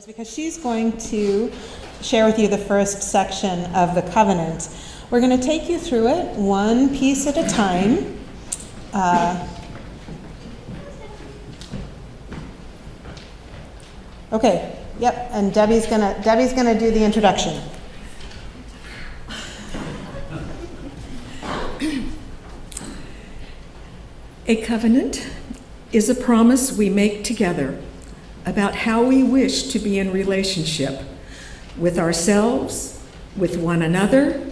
Because she's going to share with you the first section of the covenant. We're going to take you through it one piece at a time. Okay, yep, and Debbie's gonna do the introduction. A covenant is a promise we make together about how we wish to be in relationship with ourselves, with one another,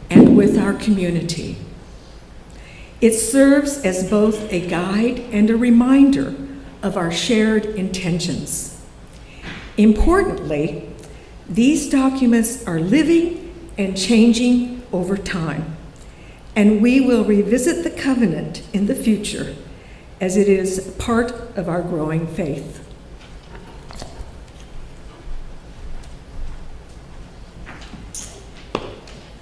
and with our community. It serves as both a guide and a reminder of our shared intentions. Importantly, these documents are living and changing over time, and we will revisit the covenant in the future as it is part of our growing faith.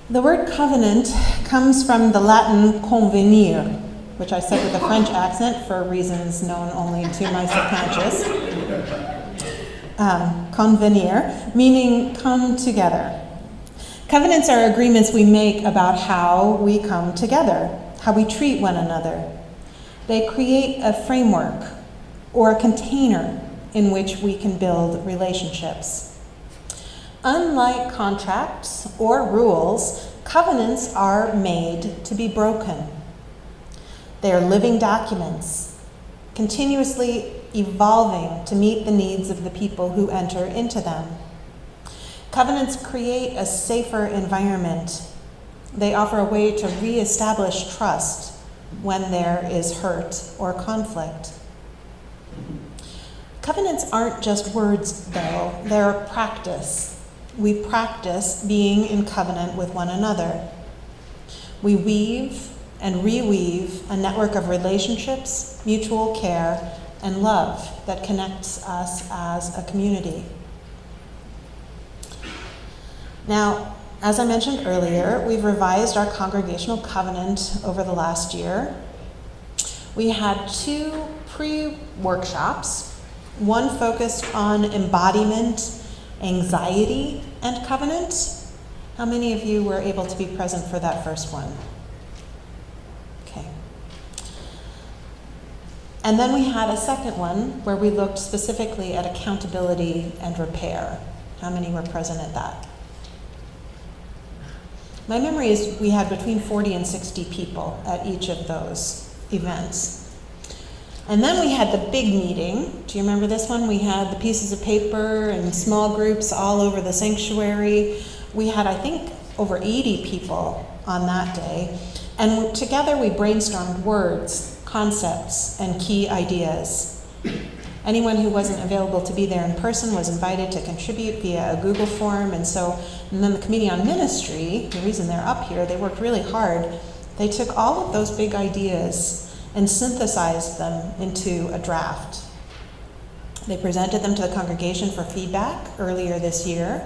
The word covenant comes from the Latin convenir, which I said with a French accent for reasons known only to my subconscious. Convenir, meaning come together. Covenants are agreements we make about how we come together, how we treat one another. They create a framework or a container in which we can build relationships. Unlike contracts or rules, covenants are made to be broken. They are living documents, continuously evolving to meet the needs of the people who enter into them. Covenants create a safer environment. They offer a way to reestablish trust when there is hurt or conflict. Covenants aren't just words, though. They're a practice. We practice being in covenant with one another. We weave and reweave a network of relationships, mutual care, and love that connects us as a community. Now, as I mentioned earlier, we've revised our congregational covenant over the last year. We had 2 pre-workshops, one focused on embodiment, anxiety, and covenant. How many of you were able to be present for that first one? Okay. And then we had a second one where we looked specifically at accountability and repair. How many were present at that? My memory is we had between 40 and 60 people at each of those events. And then we had the big meeting. Do you remember this one? We had the pieces of paper and small groups all over the sanctuary. We had, I think, over 80 people on that day. And together we brainstormed words, concepts, and key ideas. Anyone who wasn't available to be there in person was invited to contribute via a Google form. And then the Committee on Ministry, the reason they're up here, they worked really hard. They took all of those big ideas and synthesized them into a draft. They presented them to the congregation for feedback earlier this year.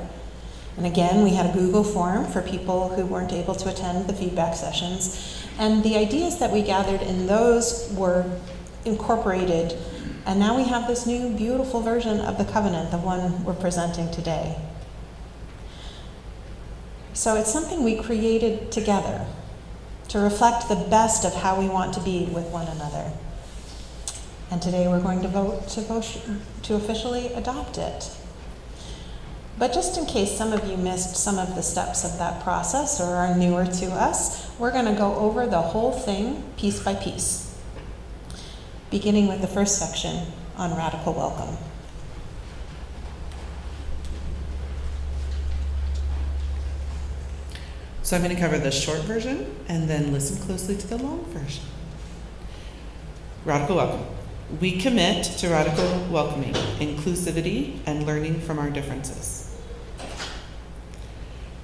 And again, we had a Google form for people who weren't able to attend the feedback sessions. And the ideas that we gathered in those were incorporated. And now we have this new beautiful version of the covenant, the one we're presenting today. So it's something we created together to reflect the best of how we want to be with one another. And today we're going to vote to officially adopt it. But just in case some of you missed some of the steps of that process or are newer to us, we're going to go over the whole thing piece by piece, beginning with the first section on radical welcome. So I'm going to cover the short version and then listen closely to the long version. Radical welcome. We commit to radical welcoming, inclusivity, and learning from our differences.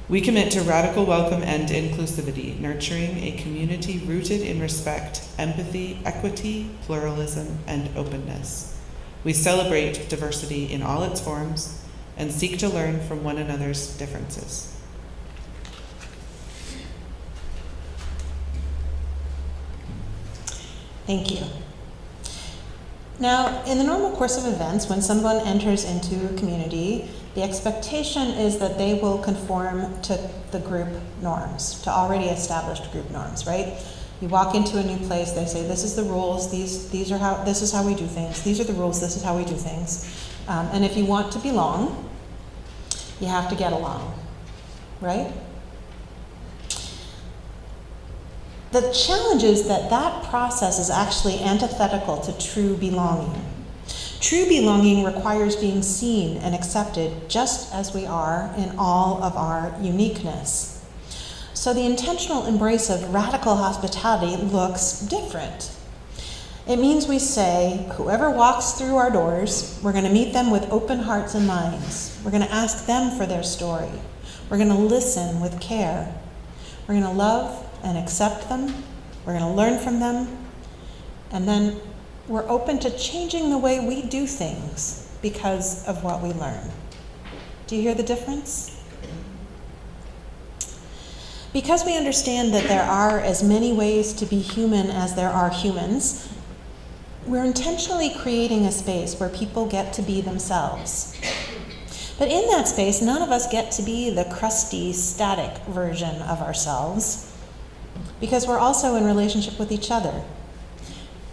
We commit to radical welcome and inclusivity, nurturing a community rooted in respect, empathy, equity, pluralism, and openness. We celebrate diversity in all its forms and seek to learn from one another's differences. Thank you. Now, in the normal course of events, when someone enters into a community, the expectation is that they will conform to the group norms, to already established group norms, right? You walk into a new place, they say, this is the rules, this is how we do things, these are the rules, this is how we do things. And if you want to belong, you have to get along, right? The challenge is that that process is actually antithetical to true belonging. True belonging requires being seen and accepted just as we are in all of our uniqueness. So the intentional embrace of radical hospitality looks different. It means we say, whoever walks through our doors, we're going to meet them with open hearts and minds. We're going to ask them for their story. We're going to listen with care. We're going to love and accept them. We're going to learn from them. And then we're open to changing the way we do things because of what we learn. Do you hear the difference? Because we understand that there are as many ways to be human as there are humans, we're intentionally creating a space where people get to be themselves. But in that space, none of us get to be the crusty, static version of ourselves, because we're also in relationship with each other.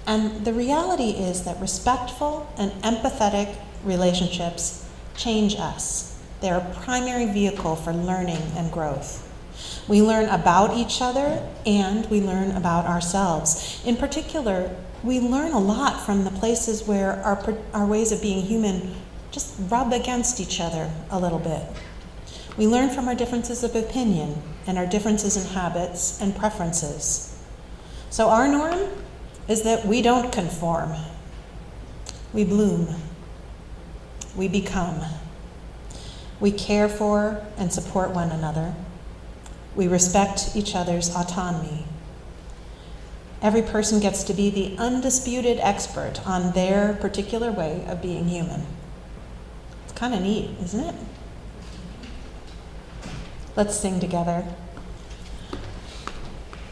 And the reality is that respectful and empathetic relationships change us. They are a primary vehicle for learning and growth. We learn about each other and we learn about ourselves. In particular, we learn a lot from the places where our ways of being human just rub against each other a little bit. We learn from our differences of opinion and our differences in habits and preferences. So our norm is that we don't conform. We bloom. We become. We care for and support one another. We respect each other's autonomy. Every person gets to be the undisputed expert on their particular way of being human. It's kind of neat, isn't it? Let's sing together.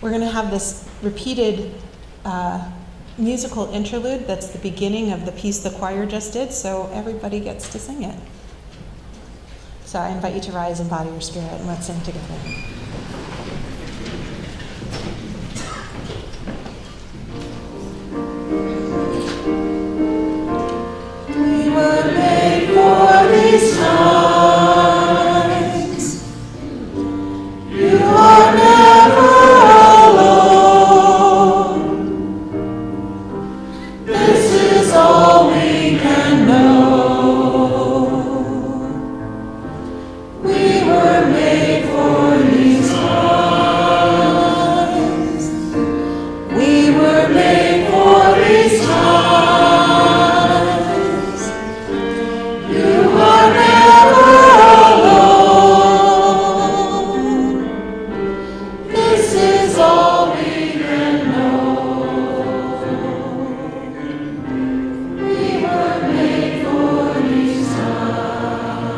We're going to have this repeated musical interlude that's the beginning of the piece the choir just did, so everybody gets to sing it. So I invite you to rise and body your spirit, and let's sing together. We were made for these times. You are never alone. This is all we can know. We were made for these times. We were made for these times. You are never alone. This is all we can know. We were made for these times.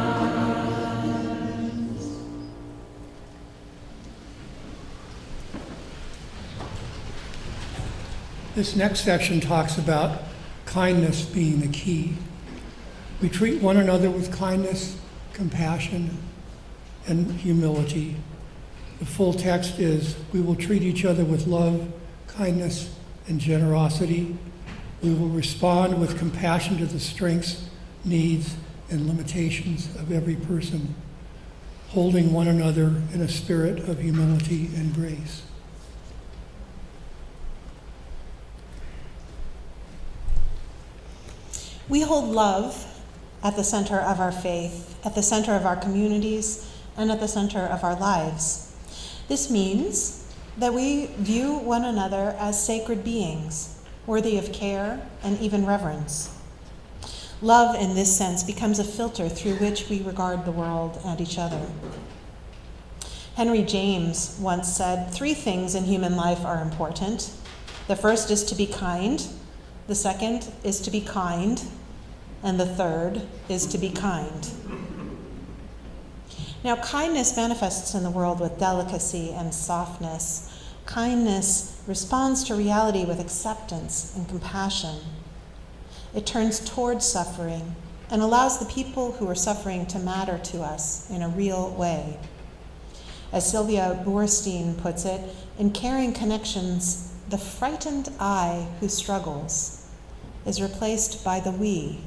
This next section talks about kindness being the key. We treat one another with kindness, compassion, and humility. The full text is, we will treat each other with love, kindness, and generosity. We will respond with compassion to the strengths, needs, and limitations of every person, holding one another in a spirit of humility and grace. We hold love at the center of our faith, at the center of our communities, and at the center of our lives. This means that we view one another as sacred beings, worthy of care and even reverence. Love, in this sense, becomes a filter through which we regard the world and each other. Henry James once said, 3 things in human life are important. The first is to be kind, the second is to be kind, and the third is to be kind. Now, kindness manifests in the world with delicacy and softness. Kindness responds to reality with acceptance and compassion. It turns towards suffering and allows the people who are suffering to matter to us in a real way. As Sylvia Boorstein puts it, in caring connections, the frightened I who struggles is replaced by the we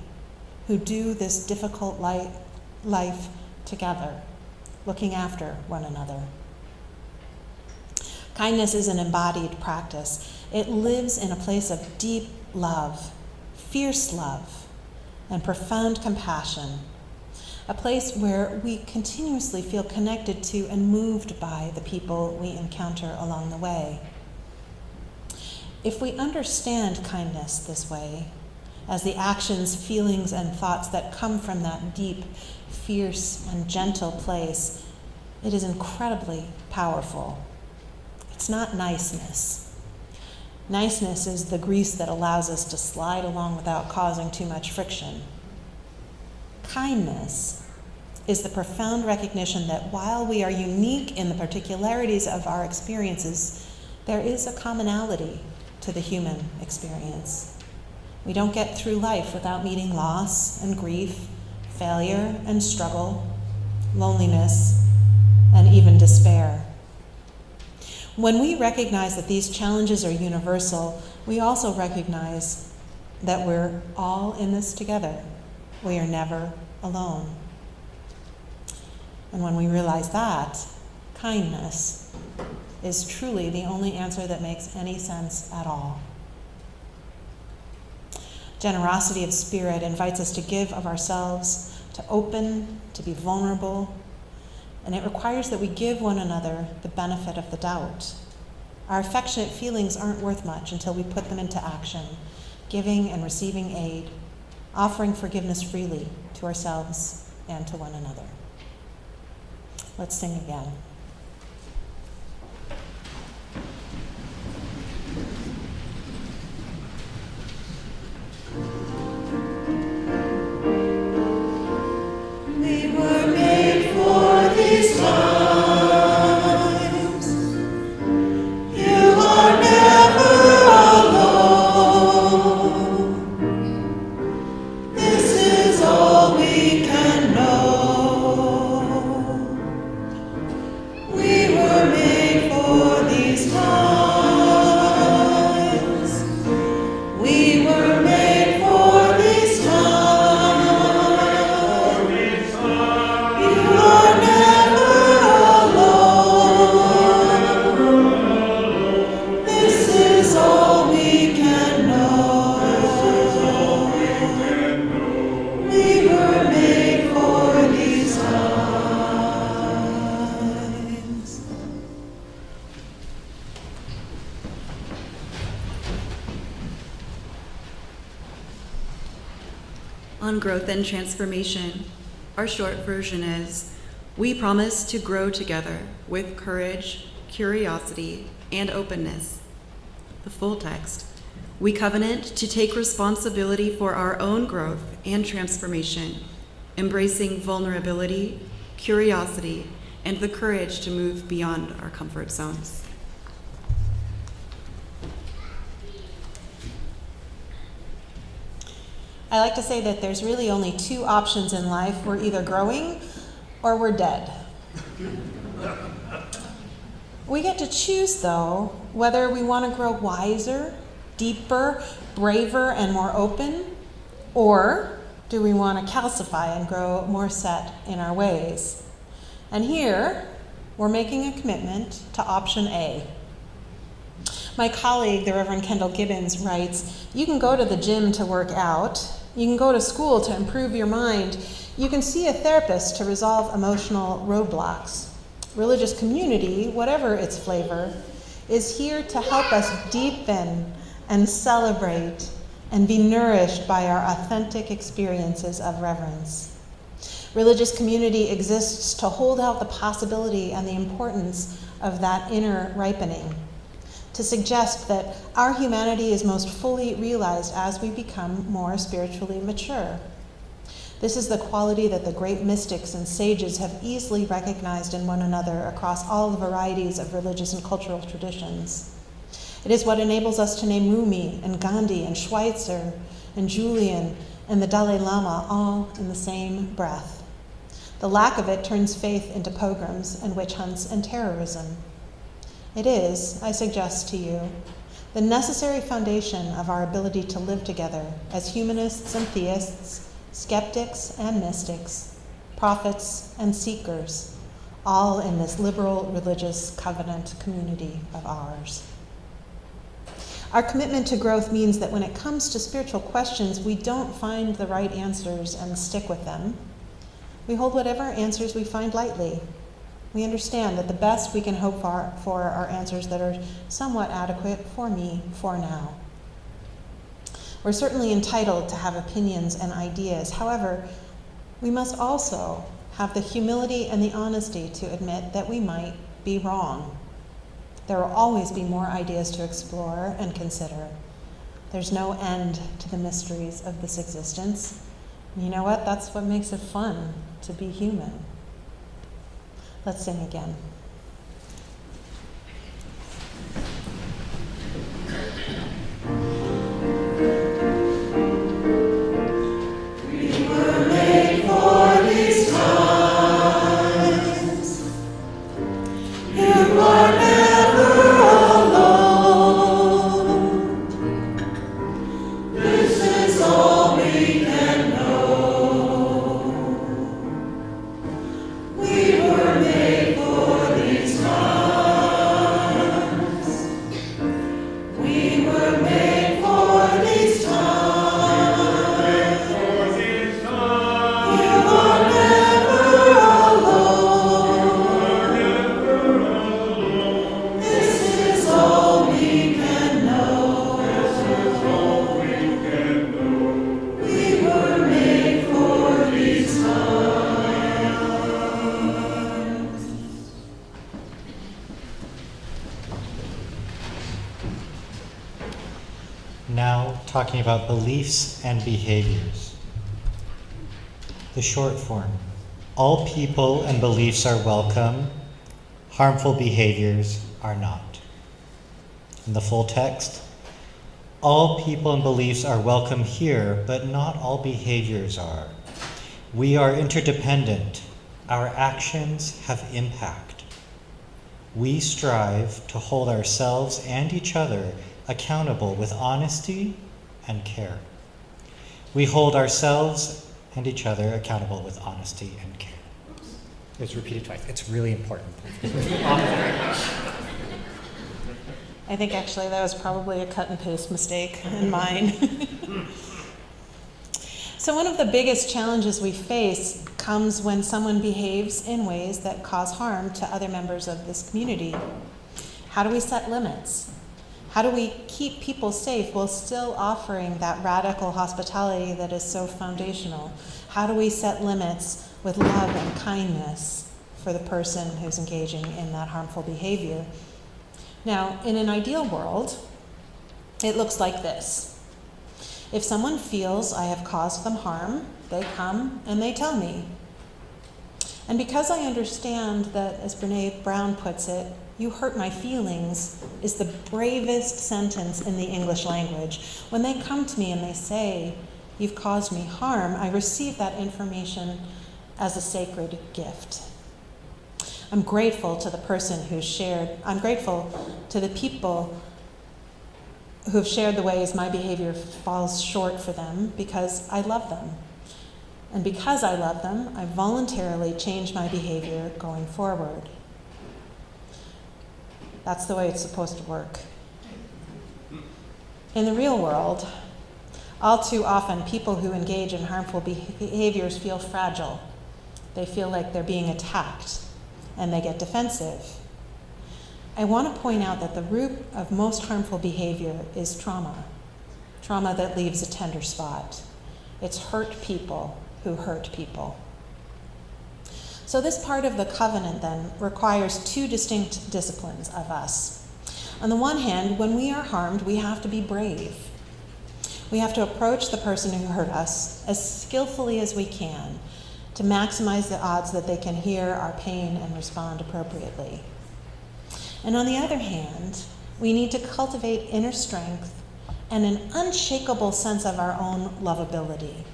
who do this difficult life together, looking after one another. Kindness is an embodied practice. It lives in a place of deep love, fierce love, and profound compassion, a place where we continuously feel connected to and moved by the people we encounter along the way. If we understand kindness this way, as the actions, feelings, and thoughts that come from that deep, fierce, and gentle place, it is incredibly powerful. It's not niceness. Niceness is the grease that allows us to slide along without causing too much friction. Kindness is the profound recognition that while we are unique in the particularities of our experiences, there is a commonality to the human experience. We don't get through life without meeting loss and grief, failure and struggle, loneliness, and even despair. When we recognize that these challenges are universal, we also recognize that we're all in this together. We are never alone. And when we realize that, kindness is truly the only answer that makes any sense at all. Generosity of spirit invites us to give of ourselves, to open, to be vulnerable, and it requires that we give one another the benefit of the doubt. Our affectionate feelings aren't worth much until we put them into action, giving and receiving aid, offering forgiveness freely to ourselves and to one another. Let's sing again. We were made for these times. You are never alone. This is all we can know. We were made for these times. We were made for these times. You are never alone. This is all we can know. We were made for these times. On growth and transformation, our short version is, we promise to grow together with courage, curiosity, and openness. The full text, we covenant to take responsibility for our own growth and transformation, embracing vulnerability, curiosity, and the courage to move beyond our comfort zones. I like to say that there's really only two options in life. We're either growing or we're dead. We get to choose, though, whether we want to grow wiser, deeper, braver, and more open, or do we want to calcify and grow more set in our ways? And here, we're making a commitment to option A. My colleague, the Reverend Kendall Gibbons, writes, you can go to the gym to work out, you can go to school to improve your mind, you can see a therapist to resolve emotional roadblocks. Religious community, whatever its flavor, is here to help us deepen and celebrate and be nourished by our authentic experiences of reverence. Religious community exists to hold out the possibility and the importance of that inner ripening, to suggest that our humanity is most fully realized as we become more spiritually mature. This is the quality that the great mystics and sages have easily recognized in one another across all the varieties of religious and cultural traditions. It is what enables us to name Rumi and Gandhi and Schweitzer, and Julian and the Dalai Lama all in the same breath. The lack of it turns faith into pogroms and witch hunts and terrorism. It is, I suggest to you, the necessary foundation of our ability to live together as humanists and theists, skeptics and mystics, prophets and seekers, all in this liberal religious covenant community of ours. Our commitment to growth means that when it comes to spiritual questions, we don't find the right answers and stick with them. We hold whatever answers we find lightly. We understand that the best we can hope for are answers that are somewhat adequate for me for now. We're certainly entitled to have opinions and ideas. However, we must also have the humility and the honesty to admit that we might be wrong. There will always be more ideas to explore and consider. There's no end to the mysteries of this existence. And you know what? That's what makes it fun to be human. Let's sing again. We were made for these times. You are never alone. This is all we can know. We were made for these times. We were made for these times. You are never alone. This is all we can know. We were made for these times. Now, talking about beliefs and behaviors. The short form. All people and beliefs are welcome. Harmful behaviors are not. In the full text, all people and beliefs are welcome here, but not all behaviors are. We are interdependent. Our actions have impact. We strive to hold ourselves and each other accountable with honesty and care. We hold ourselves and each other accountable with honesty and care. It's repeated twice. It's really important. I think actually that was probably a cut and paste mistake in mine. So one of the biggest challenges we face comes when someone behaves in ways that cause harm to other members of this community. How do we set limits? How do we keep people safe while still offering that radical hospitality that is so foundational? How do we set limits with love and kindness for the person who's engaging in that harmful behavior? Now, in an ideal world, it looks like this. If someone feels I have caused them harm, they come and they tell me. And because I understand that, as Brene Brown puts it, "You hurt my feelings," is the bravest sentence in the English language. When they come to me and they say, "You've caused me harm," I receive that information as a sacred gift. I'm grateful to the person who shared, I'm grateful to the people who have shared the ways my behavior falls short for them because I love them. And because I love them, I voluntarily change my behavior going forward. That's the way it's supposed to work. In the real world, all too often, people who engage in harmful behaviors feel fragile. They feel like they're being attacked, and they get defensive. I want to point out that the root of most harmful behavior is trauma. Trauma that leaves a tender spot. It's hurt people who hurt people. So this part of the covenant then requires two distinct disciplines of us. On the one hand, when we are harmed, we have to be brave. We have to approach the person who hurt us as skillfully as we can to maximize the odds that they can hear our pain and respond appropriately. And on the other hand, we need to cultivate inner strength and an unshakable sense of our own lovability.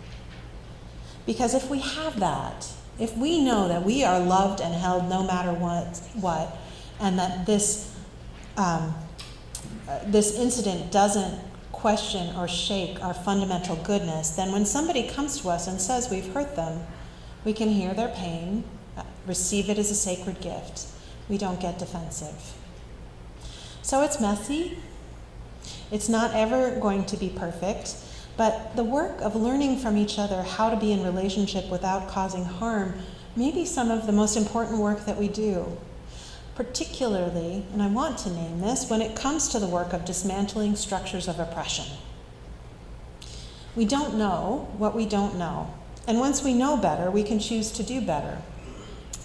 Because if we have that, if we know that we are loved and held no matter what, and that this incident doesn't question or shake our fundamental goodness, then when somebody comes to us and says we've hurt them, we can hear their pain, receive it as a sacred gift. We don't get defensive. So it's messy. It's not ever going to be perfect, but the work of learning from each other how to be in relationship without causing harm may be some of the most important work that we do. Particularly, and I want to name this, when it comes to the work of dismantling structures of oppression. We don't know what we don't know, and once we know better, we can choose to do better.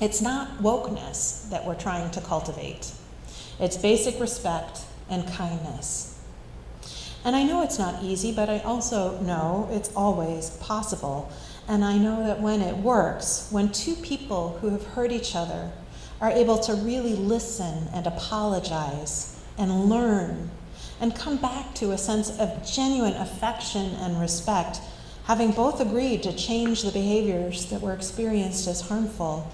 It's not wokeness that we're trying to cultivate. It's basic respect and kindness. And I know it's not easy, but I also know it's always possible. And I know that when it works, when two people who have hurt each other are able to really listen and apologize and learn and come back to a sense of genuine affection and respect, having both agreed to change the behaviors that were experienced as harmful,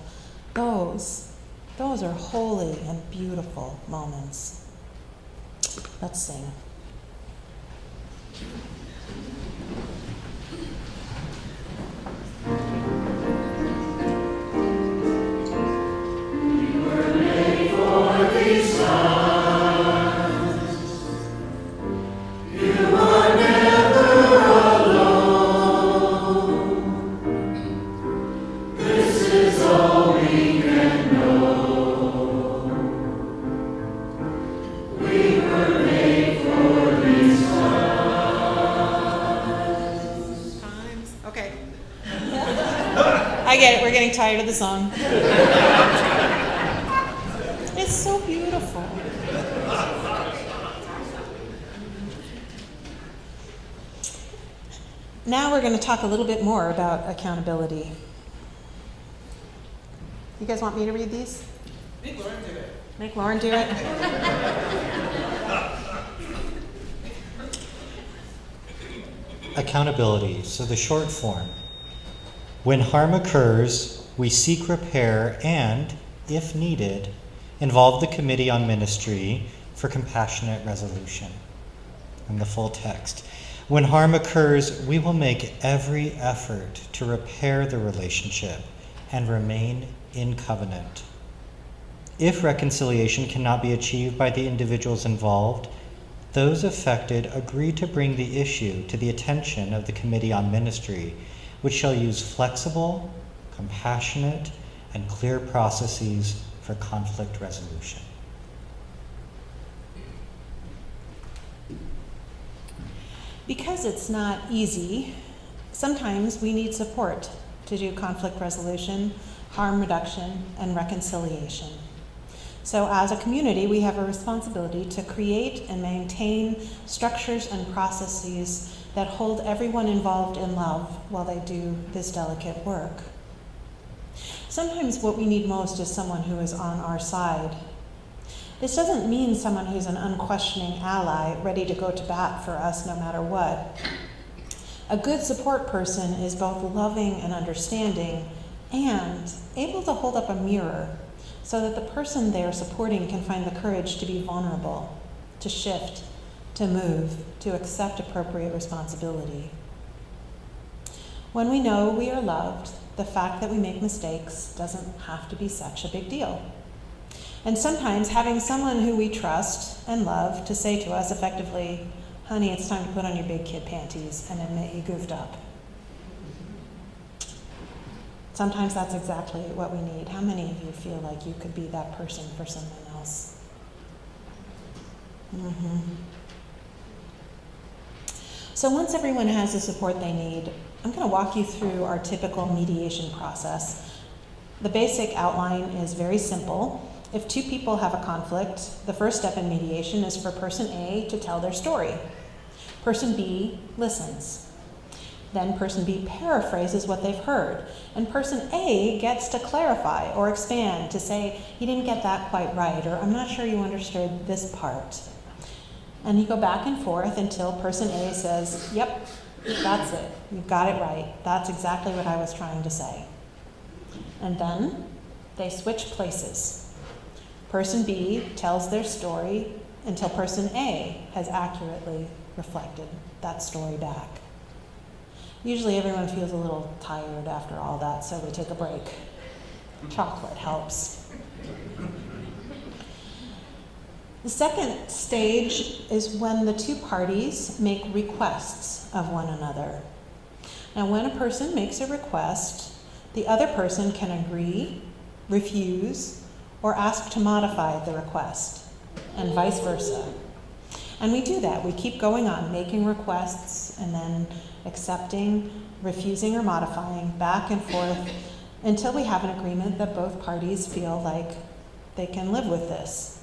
those are holy and beautiful moments. Let's sing. I get it, we're getting tired of the song. It's so beautiful. Now we're going to talk a little bit more about accountability. You guys want me to read these? Make Lauren do it. Make Lauren do it? Accountability, so the short form. When harm occurs, we seek repair and, if needed, involve the Committee on Ministry for compassionate resolution. And the full text. When harm occurs, we will make every effort to repair the relationship and remain in covenant. If reconciliation cannot be achieved by the individuals involved, those affected agree to bring the issue to the attention of the Committee on Ministry, which shall use flexible, compassionate, and clear processes for conflict resolution. Because it's not easy, sometimes we need support to do conflict resolution, harm reduction, and reconciliation. So as a community, we have a responsibility to create and maintain structures and processes that hold everyone involved in love while they do this delicate work. Sometimes what we need most is someone who is on our side. This doesn't mean someone who's an unquestioning ally, ready to go to bat for us no matter what. A good support person is both loving and understanding and able to hold up a mirror so that the person they're supporting can find the courage to be vulnerable, to shift, to move, to accept appropriate responsibility. When we know we are loved, the fact that we make mistakes doesn't have to be such a big deal. And sometimes having someone who we trust and love to say to us effectively, honey, it's time to put on your big kid panties and admit you goofed up. Sometimes that's exactly what we need. How many of you feel like you could be that person for someone else? Mm-hmm. So once everyone has the support they need, I'm going to walk you through our typical mediation process. The basic outline is very simple. If two people have a conflict, the first step in mediation is for person A to tell their story. Person B listens. Then person B paraphrases what they've heard. And person A gets to clarify or expand to say, you didn't get that quite right, or I'm not sure you understood this part. And you go back and forth until person A says, yep, that's it. You've got it right. That's exactly what I was trying to say. And then they switch places. Person B tells their story until person A has accurately reflected that story back. Usually everyone feels a little tired after all that, so we take a break. Chocolate helps. The second stage is when the two parties make requests of one another. Now, when a person makes a request, the other person can agree, refuse, or ask to modify the request, and vice versa. And we do that. We keep going on, making requests and then accepting, refusing, or modifying, back and forth, until we have an agreement that both parties feel like they can live with this.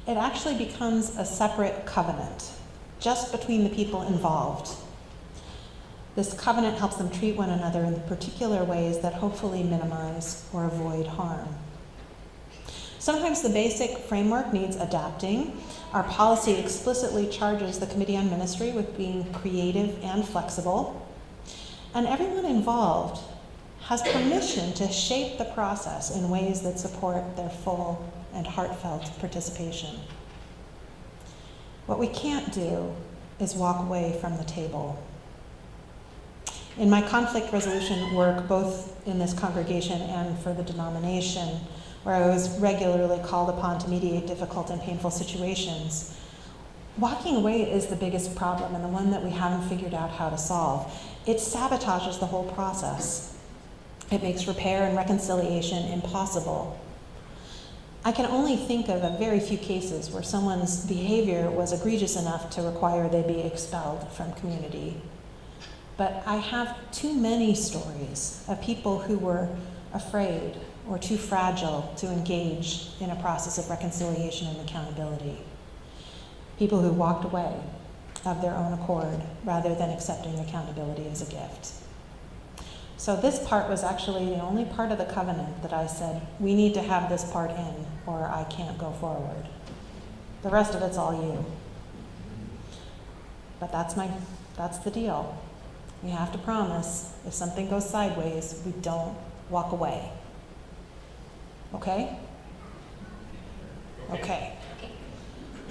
It actually becomes a separate covenant, just between the people involved. This covenant helps them treat one another in particular ways that hopefully minimize or avoid harm. Sometimes the basic framework needs adapting. Our policy explicitly charges the Committee on Ministry with being creative and flexible. And everyone involved has permission to shape the process in ways that support their full and heartfelt participation. What we can't do is walk away from the table. In my conflict resolution work, both in this congregation and for the denomination, where I was regularly called upon to mediate difficult and painful situations, walking away is the biggest problem and the one that we haven't figured out how to solve. It sabotages the whole process. It makes repair and reconciliation impossible. I can only think of a very few cases where someone's behavior was egregious enough to require they be expelled from community. But I have too many stories of people who were afraid or too fragile to engage in a process of reconciliation and accountability. People who walked away of their own accord rather than accepting accountability as a gift. So this part was actually the only part of the covenant that I said, we need to have this part in or I can't go forward. The rest of it's all you. But that's the deal. We have to promise if something goes sideways, we don't walk away. Okay? Okay.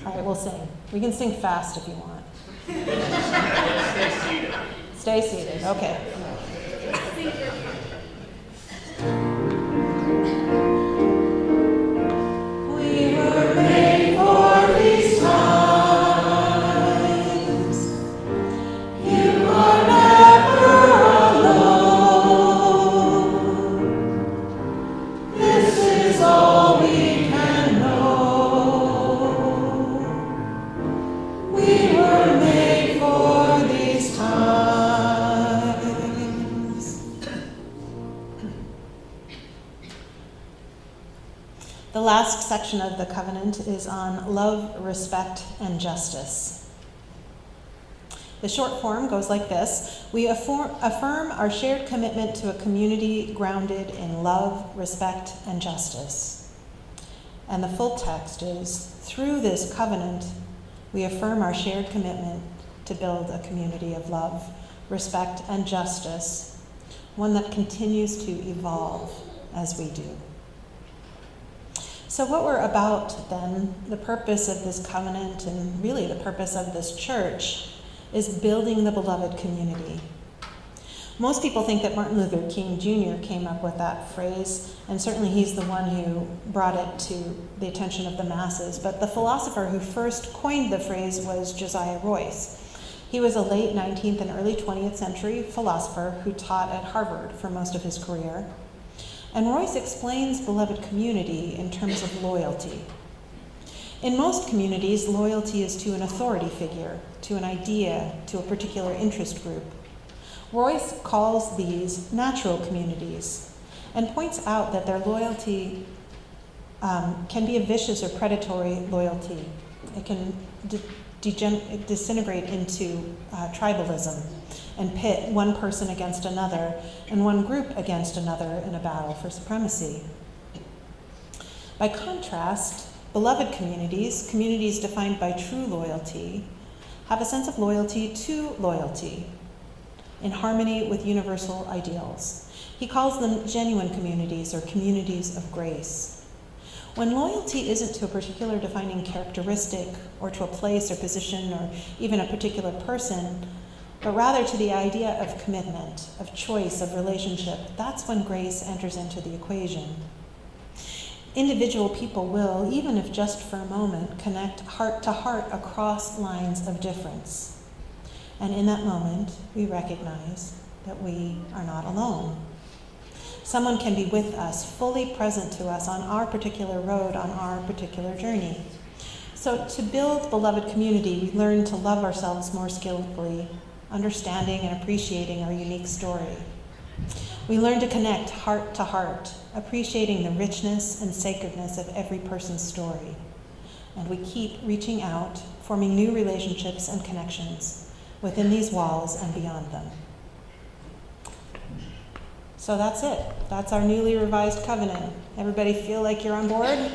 All right, we'll sing. We can sing fast if you want. Stay seated. Stay seated, okay. We were made for these times. You are never alone. This is all we can know. We were made for these times. The last section of the covenant is on love, respect, and justice. The short form goes like this. We affirm our shared commitment to a community grounded in love, respect, and justice. And the full text is, through this covenant, we affirm our shared commitment to build a community of love, respect, and justice, one that continues to evolve as we do. So what we're about then, the purpose of this covenant and really the purpose of this church, is building the beloved community. Most people think that Martin Luther King Jr. came up with that phrase, and certainly he's the one who brought it to the attention of the masses. But the philosopher who first coined the phrase was Josiah Royce. He was a late 19th and early 20th century philosopher who taught at Harvard for most of his career. And Royce explains beloved community in terms of loyalty. In most communities, loyalty is to an authority figure, to an idea, to a particular interest group. Royce calls these natural communities and points out that their loyalty can be a vicious or predatory loyalty. It can disintegrate into tribalism and pit one person against another and one group against another in a battle for supremacy. By contrast, Beloved communities, communities defined by true loyalty, have a sense of loyalty to loyalty, in harmony with universal ideals. He calls them genuine communities or communities of grace. When loyalty isn't to a particular defining characteristic or to a place or position or even a particular person, but rather to the idea of commitment, of choice, of relationship, that's when grace enters into the equation. Individual people will, even if just for a moment, connect heart to heart across lines of difference. And in that moment, we recognize that we are not alone. Someone can be with us, fully present to us on our particular road, on our particular journey. So to build beloved community, we learn to love ourselves more skillfully, understanding and appreciating our unique story. We learn to connect heart to heart, appreciating the richness and sacredness of every person's story. And we keep reaching out, forming new relationships and connections within these walls and beyond them. So that's it. That's our newly revised covenant. Everybody feel like you're on board?